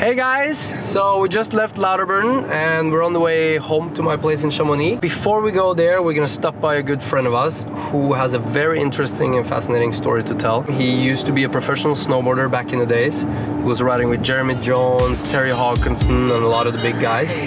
Hey guys, so we just left Lauterburn and we're on the way home to my place in Chamonix. Before we go there, we're gonna stop by a good friend of us who has a very interesting and fascinating story to tell. He used to be a professional snowboarder back in the days. He was riding with Jeremy Jones, Terry Hawkinson, and a lot of the big guys.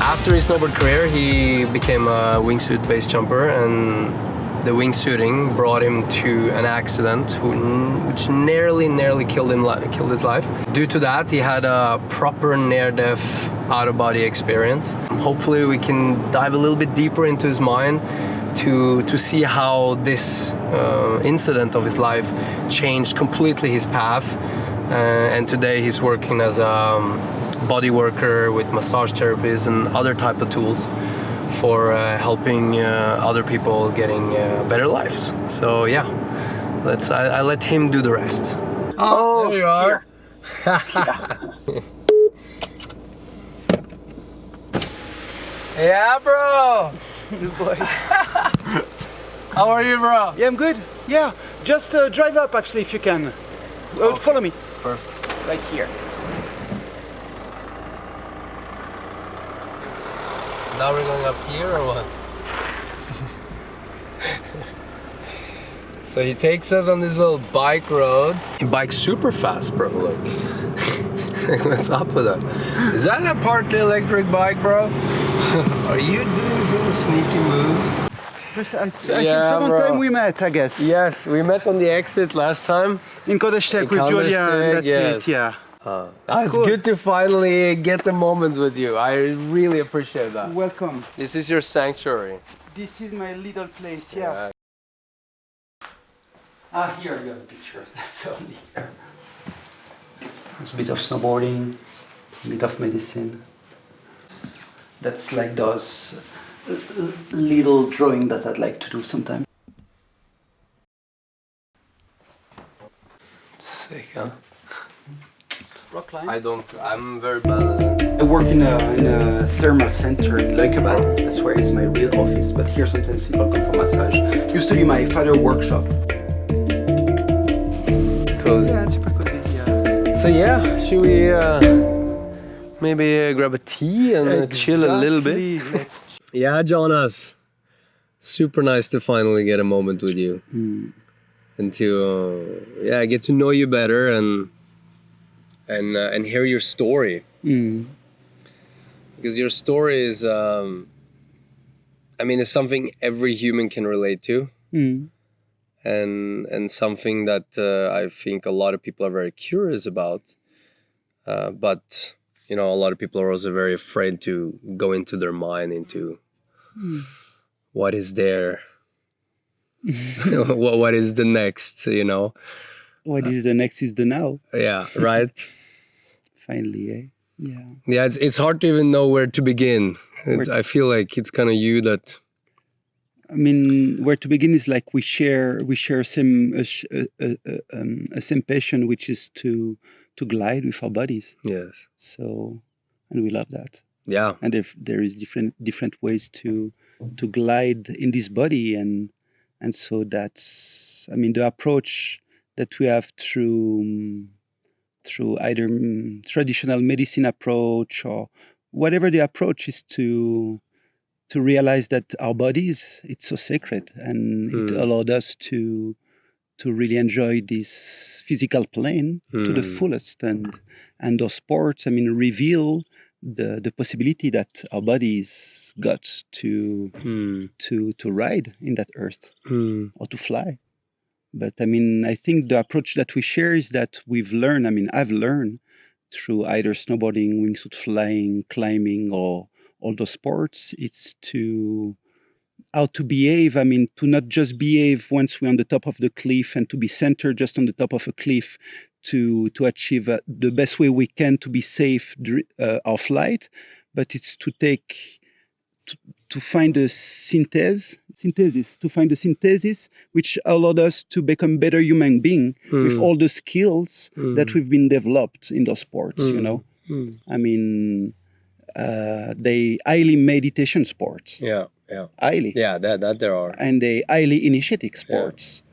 After his snowboard career, he became a wingsuit base jumper, and the wingsuiting brought him to an accident which nearly killed his life. Due to that, he had a proper near-death out-of-body experience. Hopefully we can dive a little bit deeper into his mind to see how this incident of his life changed completely his path. And today he's working as a body worker with massage therapies and other type of tools for helping other people getting better lives. So yeah, I let him do the rest. Oh, there you are. Yeah, bro. Good boy. How are you, bro? Yeah, I'm good. Yeah, just drive up actually if you can. Follow me. Perfect. Right here. Now we're going up here or what? So he takes us on this little bike road. He bikes super fast, bro, look. What's up with that? Is that a partly electric bike, bro? Are you doing some sneaky move? I think second time we met, I guess. Yes, we met on the exit last time. In Kodestek with Julia, and that's yes. it, yeah. It's Cool. good to finally get the moment with you. I really appreciate that. Welcome. This is your sanctuary. This is my little place, yeah. Here you have a picture. That's only here. There's a bit of snowboarding, a bit of medicine. That's like those little drawing that I'd like to do sometime. Sick, huh? Rock climb. I'm very bad at it. I work in a thermal center in Leukebad. That's where is my real office. But here sometimes people come for massage. Used to be my father's workshop. Cozy. Yeah, it's super cozy. Yeah. So yeah, should we maybe grab a tea and chill a little bit? Yeah, Jonas. Super nice to finally get a moment with you. And to get to know you better and hear your story. Because your story is it's something every human can relate to. And something that I think a lot of people are very curious about. But a lot of people are also very afraid to go into their mind, into what is there. what is the next, What is the next is the now. Yeah, right. Finally, eh? Yeah. Yeah, it's hard to even know where to begin. I feel like it's kind of you that. I mean, where to begin is like we share same same passion, which is to glide with our bodies. Yes. So, and we love that. Yeah. And if there is different ways to glide in this body, and so that's the approach that we have through either traditional medicine approach or whatever the approach is to realize that our bodies, it's so sacred, and it allowed us to really enjoy this physical plane to the fullest, and those sports reveal the possibility that our bodies got to ride in that earth or to fly. But I think the approach that we share is that we've learned, I've learned through either snowboarding, wingsuit flying, climbing, or all those sports, it's how to behave. To not just behave once we're on the top of the cliff and to be centered just on the top of a cliff to achieve the best way we can to be safe our flight, but it's to find a synthesis, which allowed us to become better human being with all the skills that we've been developed in those sports, they highly meditation sports. Yeah, yeah. Highly. Yeah, that there are. And they highly initiatic sports.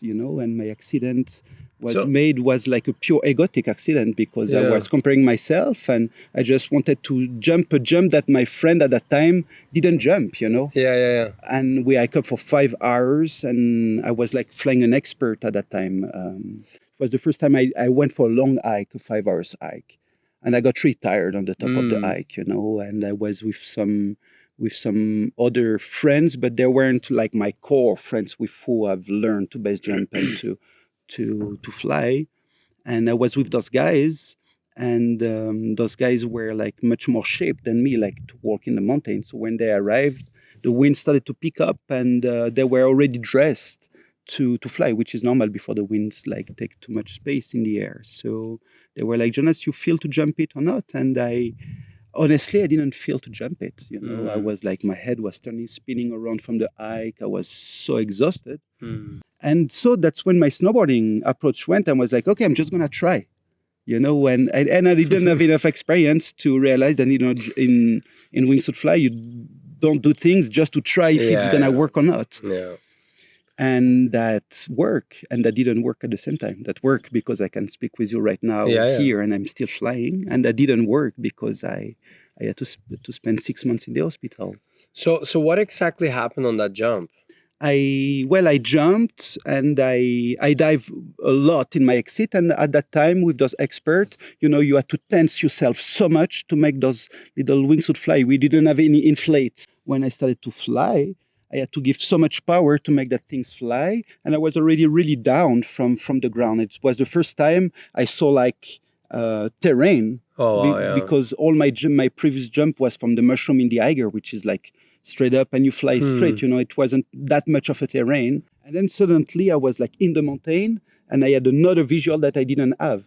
And my accident was like a pure egotic accident because I was comparing myself and I just wanted to jump a jump that my friend at that time didn't jump, Yeah. And we hiked up for 5 hours and I was like flying an expert at that time. It was the first time I went for a long hike, a 5 hours hike. And I got really tired on the top of the hike, and I was with some other friends, but they weren't like my core friends with who I've learned to base jump and to fly. And I was with those guys, and those guys were like much more shaped than me, like to walk in the mountains. So when they arrived, the wind started to pick up, and they were already dressed to fly, which is normal before the winds like take too much space in the air. So they were like, Jonas, you feel to jump it or not? And honestly, I didn't feel to jump it. I was like, my head was spinning around from the hike. I was so exhausted. And so that's when my snowboarding approach went. I was like, okay, I'm just going to try. And I didn't have enough experience to realize that, in wingsuit fly, you don't do things just to try if it's going to work or not. Yeah. And that worked, and that didn't work at the same time. That worked because I can speak with you right now here, and I'm still flying. And that didn't work because I had to spend 6 months in the hospital. So what exactly happened on that jump? I jumped and I dive a lot in my exit. And at that time, with those experts, you had to tense yourself so much to make those little wingsuit fly. We didn't have any inflates. When I started to fly, I had to give so much power to make that things fly. And I was already really down from the ground. It was the first time I saw like terrain. Because all my previous jump was from the mushroom in the Eiger, which is like straight up and you fly straight. It wasn't that much of a terrain. And then suddenly I was like in the mountain and I had another visual that I didn't have.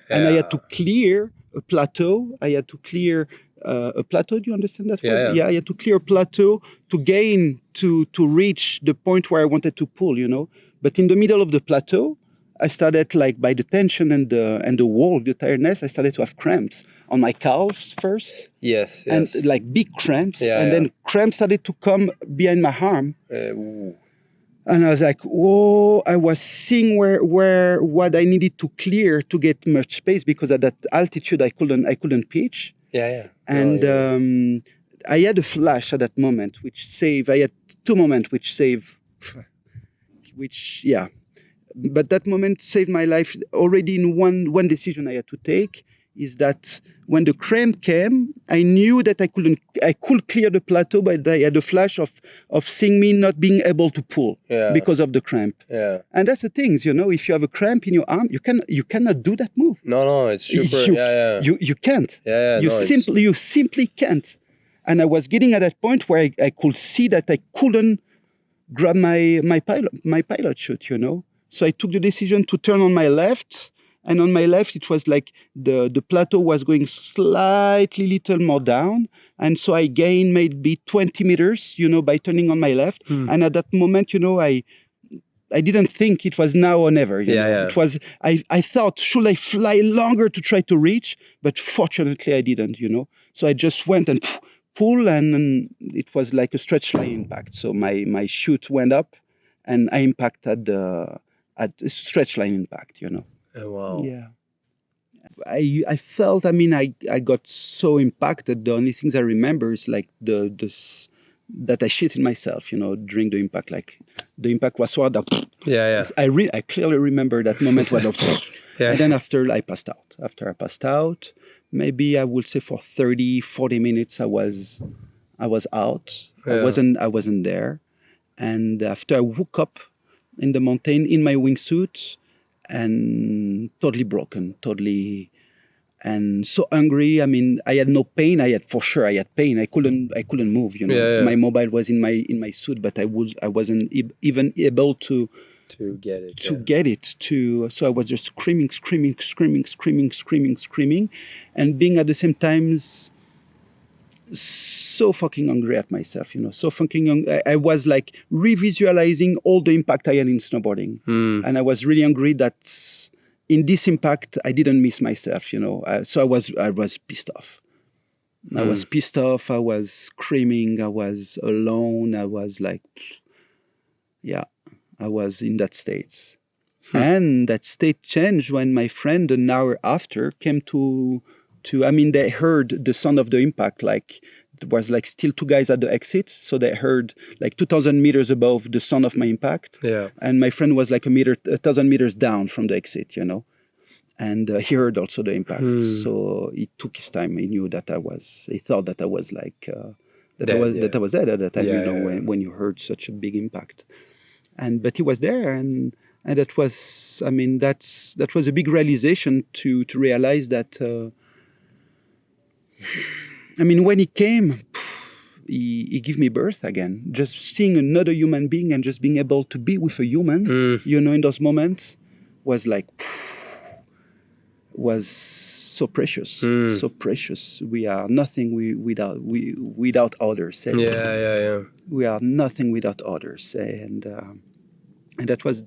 Yeah. And I had to clear a plateau. I had to clear a plateau. Do you understand that word? Yeah, I had to clear a plateau to gain, to reach the point where I wanted to pull, But in the middle of the plateau, I started like by the tension and the wall, the tiredness, I started to have cramps on my calves first. Yes. And like big cramps. And then cramps started to come behind my arm. And I was like, whoa, I was seeing where what I needed to clear to get much space because at that altitude I couldn't pitch. Yeah. And I had a flash at that moment I had 2 moments but that moment saved my life already in one decision I had to take is that when the cramp came, I knew that I could clear the plateau, but I had a flash of seeing me not being able to pull because of the cramp. Yeah. And that's the thing, if you have a cramp in your arm, you cannot do that move. No, it's super. You can't. You simply can't. And I was getting at that point where I could see that I couldn't grab my pilot chute, So I took the decision to turn on my left. And on my left, it was like the plateau was going slightly little more down. And so I gained maybe 20 meters, by turning on my left. And at that moment, I didn't think it was now or never. It was, I thought, should I fly longer to try to reach? But fortunately, I didn't, So I just went and pull, and it was like a stretch line impact. So my chute went up, and I impacted at stretch line impact, Oh, wow. Yeah. I felt, I got so impacted. The only things I remember is like that I shit in myself, during the impact. Like the impact was so hard that I clearly remember that moment when and then after I passed out. After I passed out, maybe I would say for 30-40 minutes I was out. I wasn't there. And after I woke up in the mountain in my wingsuit, and totally broken, and so hungry. I had no pain. I had pain. I couldn't move. My mobile was in my suit, but I wasn't even able to get it. So I was just screaming, and being at the same time so fucking angry at myself, so fucking I was like revisualizing all the impact I had in snowboarding. And I was really angry that in this impact, I didn't miss myself, so I was pissed off. I was pissed off. I was screaming. I was alone. I was like, I was in that state. And that state changed when my friend an hour after came to they heard the sound of the impact. Like, it was like still two guys at the exit. So they heard like 2,000 meters above the sound of my impact. Yeah. And my friend was like 1,000 meters down from the exit, And he heard also the impact. So he took his time. He knew that he thought that I was like, that I was dead at that time, when you heard such a big impact. But he was there, and that was, that was a big realization to realize that, when he came, he gave me birth again. Just seeing another human being and just being able to be with a human, in those moments, was like, was so precious, so precious. We are nothing without others. We are nothing without others, and that was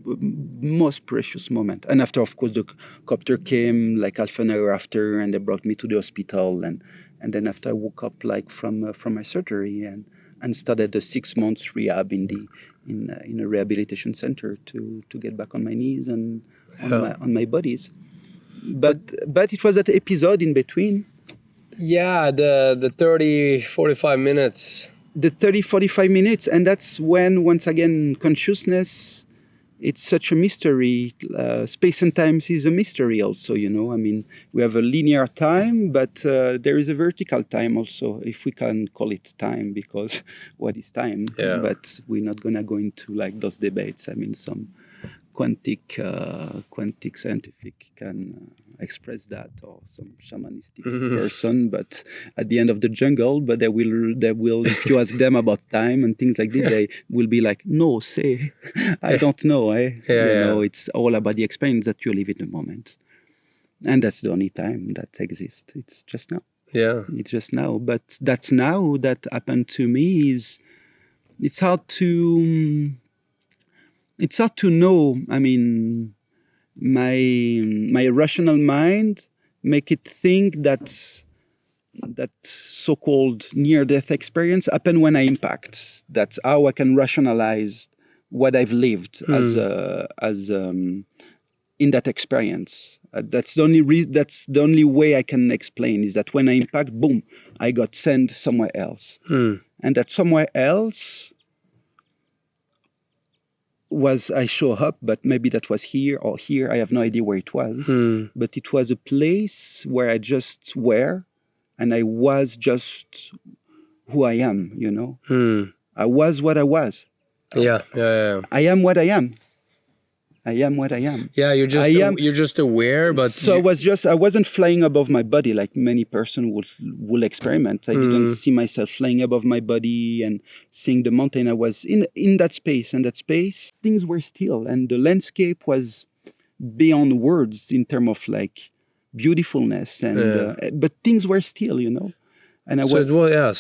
most precious moment. And after, of course, the copter came like half an hour after, and they brought me to the hospital. And then after I woke up like from my surgery and started the 6 months rehab in a rehabilitation center to get back on my knees and on my bodies. But it was that episode in between. Yeah, the 30-45 minutes. The 30-45 minutes, and that's when, once again, consciousness, it's such a mystery. Space and time is a mystery also, we have a linear time, but there is a vertical time also, if we can call it time, because what is time? Yeah. But we're not going to go into like those debates. Some quantic scientific can express that, or some shamanistic person, but at the end of the jungle, but they will if you ask them about time and things like this, they will be like, no, say, I don't know, it's all about the experience that you live in the moment. And that's the only time that exists. It's just now. Yeah. It's just now. But that's now that happened to me it's hard to know. My rational mind make it think that so-called near-death experience happened when I impact. That's how I can rationalize what I've lived as in that experience. That's the only way I can explain, is that when I impact, boom, I got sent somewhere else, and that somewhere else was I show up, but maybe that was here or here. I have no idea where it was, but it was a place where I just were, and I was just who I am. I was what I was. Yeah. I am what I am. I am what I am. Yeah, you're just aware, but so I wasn't flying above my body like many persons will experiment. I didn't see myself flying above my body and seeing the mountain. I was in that space, and that space, things were still, and the landscape was beyond words in terms of like beautifulfulness, and but things were still, And so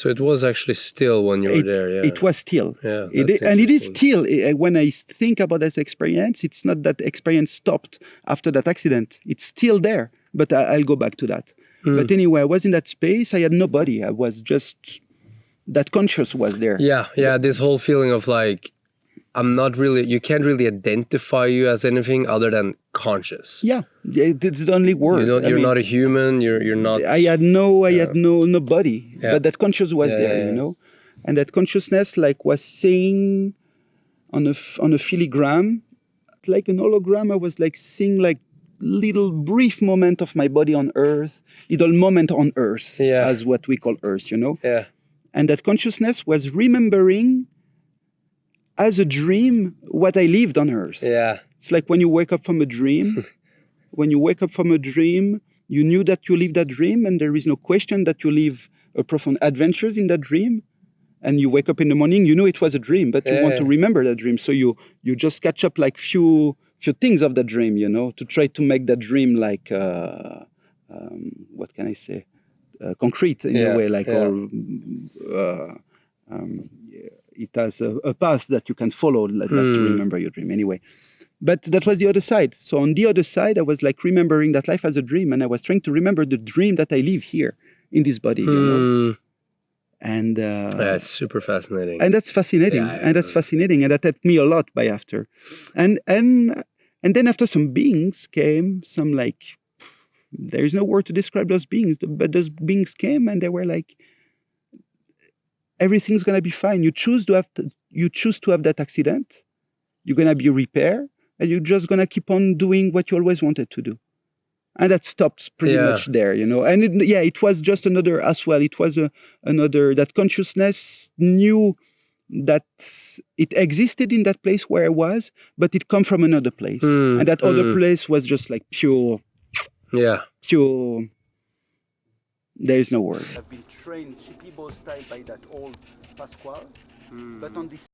it was actually still when you were there. Yeah, it was still. Yeah, and it is still. When I think about that experience, it's not that experience stopped after that accident. It's still there. But I'll go back to that. But anyway, I was in that space. I had nobody. I was just that conscious was there. Yeah. This whole feeling of like, you can't really identify you as anything other than conscious. Yeah, it's the only word. You're not a human. You're not. I had nobody, but that conscious was there, and that consciousness like was saying on a filigram, like an hologram. I was like seeing like little brief moment of my body on Earth, little moment on Earth, as what we call Earth, Yeah. And that consciousness was remembering, as a dream, what I lived on Earth. Yeah. It's like when you wake up from a dream. When you wake up from a dream, you knew that you lived that dream, and there is no question that you live a profound adventures in that dream. And you wake up in the morning, you know it was a dream, but you want to remember that dream. So you just catch up like few things of that dream, to try to make that dream like, what can I say, concrete in a way, like, it has a path that you can follow like to remember your dream anyway. But that was the other side. So on the other side, I was like remembering that life as a dream, and I was trying to remember the dream that I live here in this body, you know. And yeah, it's super fascinating. and that's fascinating, and that helped me a lot by after, and then after some beings came, some like, there is no word to describe those beings, but those beings came and they were like, everything's gonna be fine. You choose to have that accident, you're gonna be repaired, and you're just gonna keep on doing what you always wanted to do. And that stops pretty much there, you know. And it was just another as well. It was another, that consciousness knew that it existed in that place where I was, but it come from another place, and that other place was just like pure. Pure. There is no word. I've been trained Shipibo style by that old Pasquale, but on this